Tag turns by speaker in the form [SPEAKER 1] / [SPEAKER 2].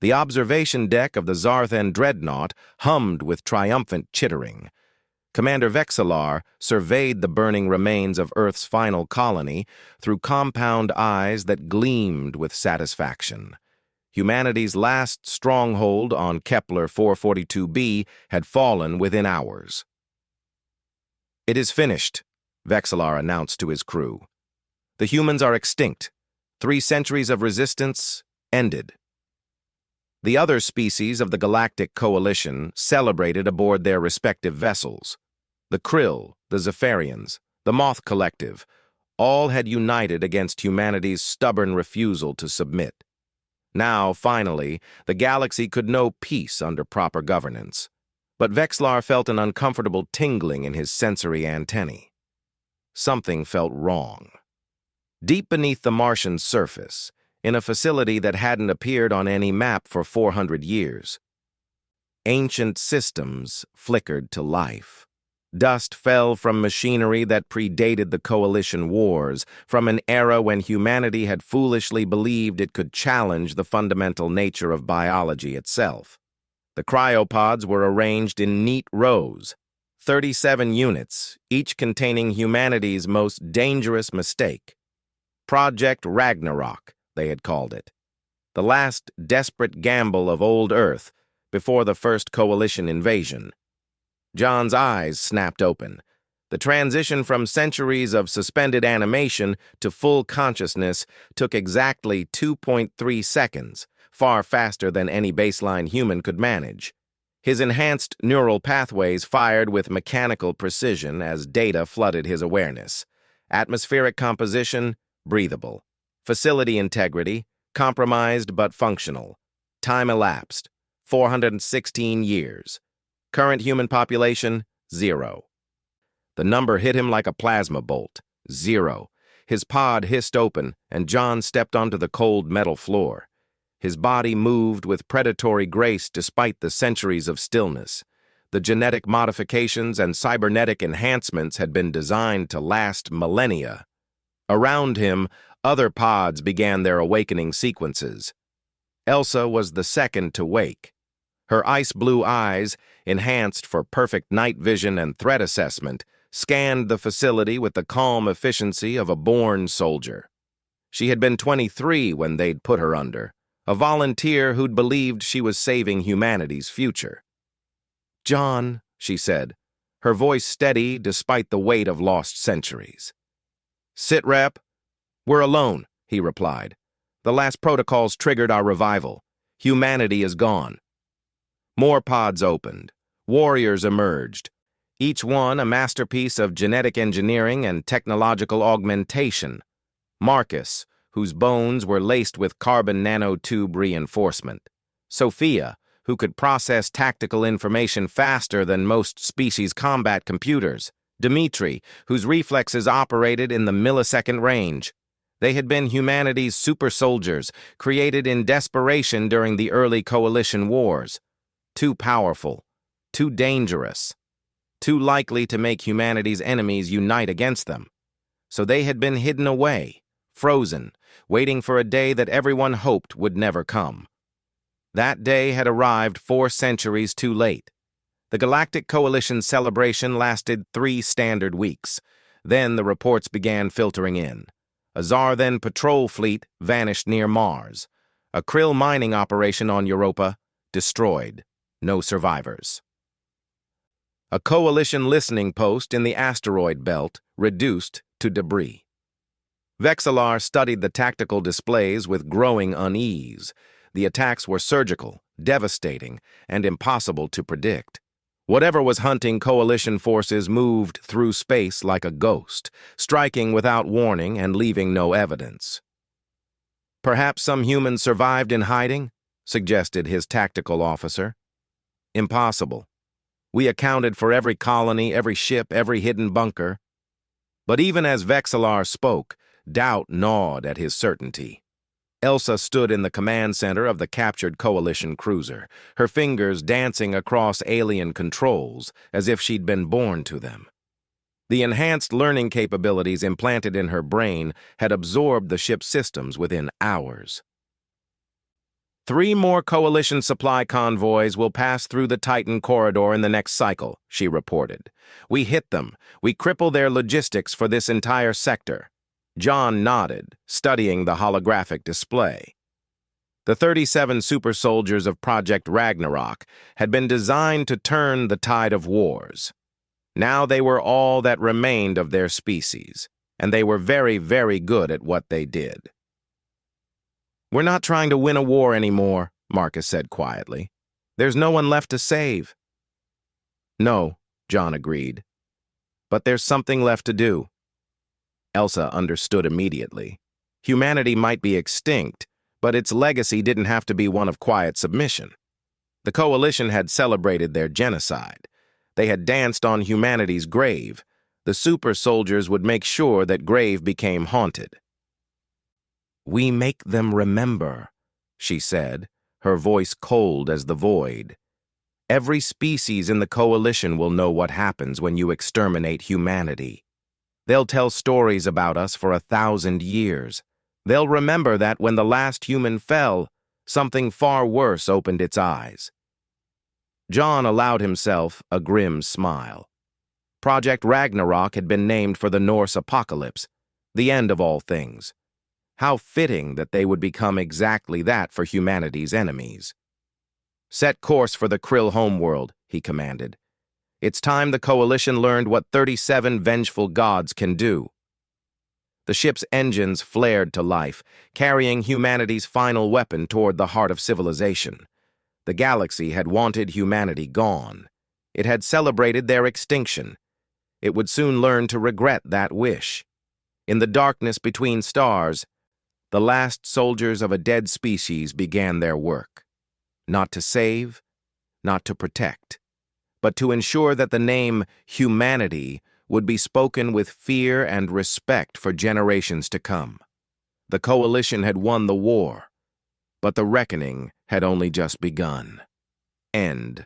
[SPEAKER 1] The observation deck of the Zarthen dreadnought hummed with triumphant chittering. Commander Vexillar surveyed the burning remains of Earth's final colony through compound eyes that gleamed with satisfaction. Humanity's last stronghold on Kepler 442b had fallen within hours. "It is finished," Vexillar announced to his crew. "The humans are extinct. 3 centuries of resistance ended." The other species of the Galactic Coalition celebrated aboard their respective vessels. The Krill, the Zephyrians, the Moth Collective, all had united against humanity's stubborn refusal to submit. Now, finally, the galaxy could know peace under proper governance. But Vexillar felt an uncomfortable tingling in his sensory antennae. Something felt wrong. Deep beneath the Martian surface, in a facility that hadn't appeared on any map for 400 years, ancient systems flickered to life. Dust fell from machinery that predated the Coalition Wars, from an era when humanity had foolishly believed it could challenge the fundamental nature of biology itself. The cryopods were arranged in neat rows, 37 units, each containing humanity's most dangerous mistake. Project Ragnarok, they had called it. The last desperate gamble of old Earth before the first Coalition invasion. John's eyes snapped open. The transition from centuries of suspended animation to full consciousness took exactly 2.3 seconds, far faster than any baseline human could manage. His enhanced neural pathways fired with mechanical precision as data flooded his awareness. Atmospheric composition, breathable. Facility integrity, compromised but functional. Time elapsed, 416 years. Current human population, 0. The number hit him like a plasma bolt, 0. His pod hissed open, and John stepped onto the cold metal floor. His body moved with predatory grace despite the centuries of stillness. The genetic modifications and cybernetic enhancements had been designed to last millennia. Around him, other pods began their awakening sequences. Elsa was the second to wake. Her ice-blue eyes, enhanced for perfect night vision and threat assessment, scanned the facility with the calm efficiency of a born soldier. She had been 23 when they'd put her under, a volunteer who'd believed she was saving humanity's future. "John," she said, her voice steady despite the weight of lost centuries. "Sit, Rep." "We're alone," he replied. "The last protocols triggered our revival. Humanity is gone." More pods opened. Warriors emerged, each one a masterpiece of genetic engineering and technological augmentation. Marcus, whose bones were laced with carbon nanotube reinforcement. Sophia, who could process tactical information faster than most species' combat computers. Dmitri, whose reflexes operated in the millisecond range. They had been humanity's super soldiers, created in desperation during the early Coalition Wars. Too powerful, too dangerous, too likely to make humanity's enemies unite against them. So they had been hidden away, frozen, waiting for a day that everyone hoped would never come. That day had arrived 4 centuries too late. The Galactic Coalition's celebration lasted 3 standard weeks. Then the reports began filtering in. A Zarthen patrol fleet vanished near Mars. A krill mining operation on Europa, destroyed. No survivors. A Coalition listening post in the asteroid belt, reduced to debris. Vexillar studied the tactical displays with growing unease. The attacks were surgical, devastating, and impossible to predict. Whatever was hunting Coalition forces moved through space like a ghost, striking without warning and leaving no evidence. "Perhaps some humans survived in hiding?" suggested his tactical officer. "Impossible. We accounted for every colony, every ship, every hidden bunker." But even as Vexillar spoke, doubt gnawed at his certainty. Elsa stood in the command center of the captured Coalition cruiser, her fingers dancing across alien controls as if she'd been born to them. The enhanced learning capabilities implanted in her brain had absorbed the ship's systems within hours. 3 more Coalition supply convoys will pass through the Titan corridor in the next cycle, she reported. We hit them. We cripple their logistics for this entire sector. John nodded, studying the holographic display. The 37 super soldiers of Project Ragnarok had been designed to turn the tide of wars. Now they were all that remained of their species, and they were very, very good at what they did. We're not trying to win a war anymore, Marcus said quietly. There's no one left to save. No, John agreed. But there's something left to do. Elsa understood immediately. Humanity might be extinct, but its legacy didn't have to be one of quiet submission. The Coalition had celebrated their genocide. They had danced on humanity's grave. The super soldiers would make sure that grave became haunted. We make them remember, she said, her voice cold as the void. Every species in the Coalition will know what happens when you exterminate humanity. They'll tell stories about us for 1,000 years. They'll remember that when the last human fell, something far worse opened its eyes. John allowed himself a grim smile. Project Ragnarok had been named for the Norse apocalypse, the end of all things. How fitting that they would become exactly that for humanity's enemies. Set course for the Krill homeworld, he commanded. It's time the Coalition learned what 37 vengeful gods can do. The ship's engines flared to life, carrying humanity's final weapon toward the heart of civilization. The galaxy had wanted humanity gone. It had celebrated their extinction. It would soon learn to regret that wish. In the darkness between stars, the last soldiers of a dead species began their work. Not to save, not to protect, but to ensure that the name humanity would be spoken with fear and respect for generations to come. The Coalition had won the war, but the reckoning had only just begun. End.